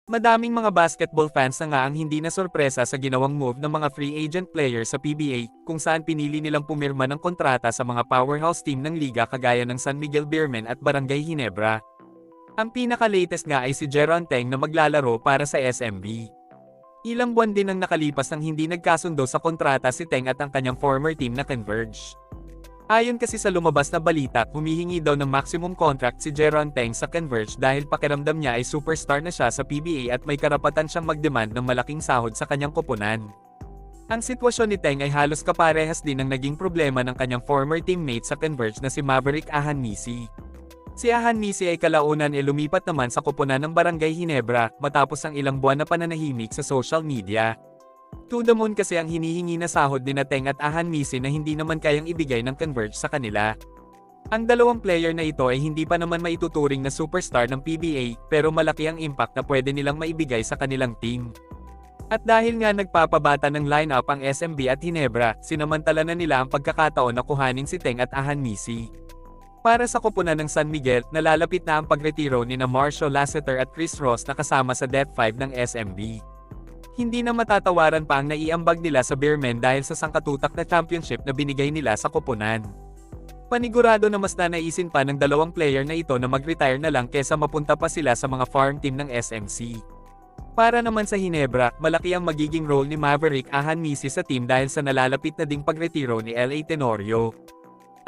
Madaming mga basketball fans na nga ang hindi na sorpresa sa ginawang move ng mga free agent player sa PBA, kung saan pinili nilang pumirma ng kontrata sa mga powerhouse team ng liga kagaya ng San Miguel Beermen at Barangay Ginebra. Ang pinaka-latest nga ay si Jeron Teng na maglalaro para sa SMB. Ilang buwan din ang nakalipas nang hindi nagkasundo sa kontrata si Teng at ang kanyang former team na Converge. Ayon kasi sa lumabas na balita, humihingi daw ng maximum contract si Jeron Teng sa Converge dahil pakiramdam niya ay superstar na siya sa PBA at may karapatan siyang mag-demand ng malaking sahod sa kanyang koponan. Ang sitwasyon ni Teng ay halos kaparehas din ng naging problema ng kanyang former teammate sa Converge na si Maverick Ahanmisi. Si Ahanmisi ay kalaunan lumipat naman sa koponan ng Barangay Ginebra matapos ang ilang buwan na pananahimik sa social media. To the moon kasi ang hinihingi na sahod ni Teng at Ahanmisi na hindi naman kayang ibigay ng Converge sa kanila. Ang dalawang player na ito ay hindi pa naman maituturing na superstar ng PBA, pero malaki ang impact na pwede nilang maibigay sa kanilang team. At dahil nga nagpapabata ng lineup ang SMB at Ginebra, sinamantala na nila ang pagkakataon na kuhanin si Teng at Ahanmisi. Para sa koponan ng San Miguel, nalalapit na ang pagretiro ni Marcio Lasseter at Chris Ross na kasama sa Death 5 ng SMB. Hindi na matatawaran pa ang naiambag nila sa Beermen dahil sa sangkatutak na championship na binigay nila sa koponan. Panigurado na mas nanaisin pa ng dalawang player na ito na mag-retire na lang kesa mapunta pa sila sa mga farm team ng SMC. Para naman sa Ginebra, malaki ang magiging role ni Maverick Ahanmisi sa team dahil sa nalalapit na ding pagretiro ni LA Tenorio.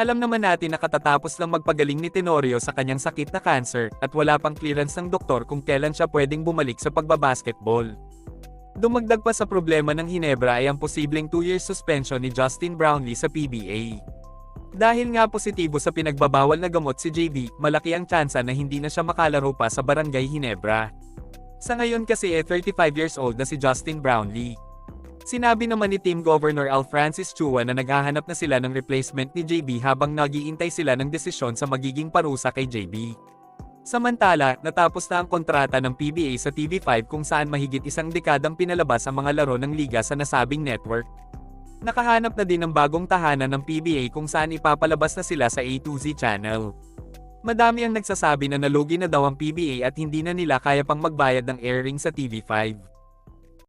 Alam naman natin na katatapos lang magpagaling ni Tenorio sa kanyang sakit na cancer at wala pang clearance ng doktor kung kailan siya pwedeng bumalik sa pagbabasketball. Dumagdag pa sa problema ng Ginebra ay ang posibleng 2 years suspension ni Justin Brownlee sa PBA. Dahil nga positibo sa pinagbabawal na gamot si JB, malaki ang tsansa na hindi na siya makalaro pa sa Barangay Ginebra. Sa ngayon kasi 35 years old na si Justin Brownlee. Sinabi naman ni Team Governor Al Francis Chua na naghahanap na sila ng replacement ni JB habang nag-iintay sila ng desisyon sa magiging parusa kay JB. Samantala, natapos na ang kontrata ng PBA sa TV5 kung saan mahigit isang dekadang pinalabas ang mga laro ng liga sa nasabing network. Nakahanap na din ng bagong tahanan ng PBA kung saan ipapalabas na sila sa A2Z channel. Madami ang nagsasabi na nalugi na daw ang PBA at hindi na nila kaya pang magbayad ng airing sa TV5.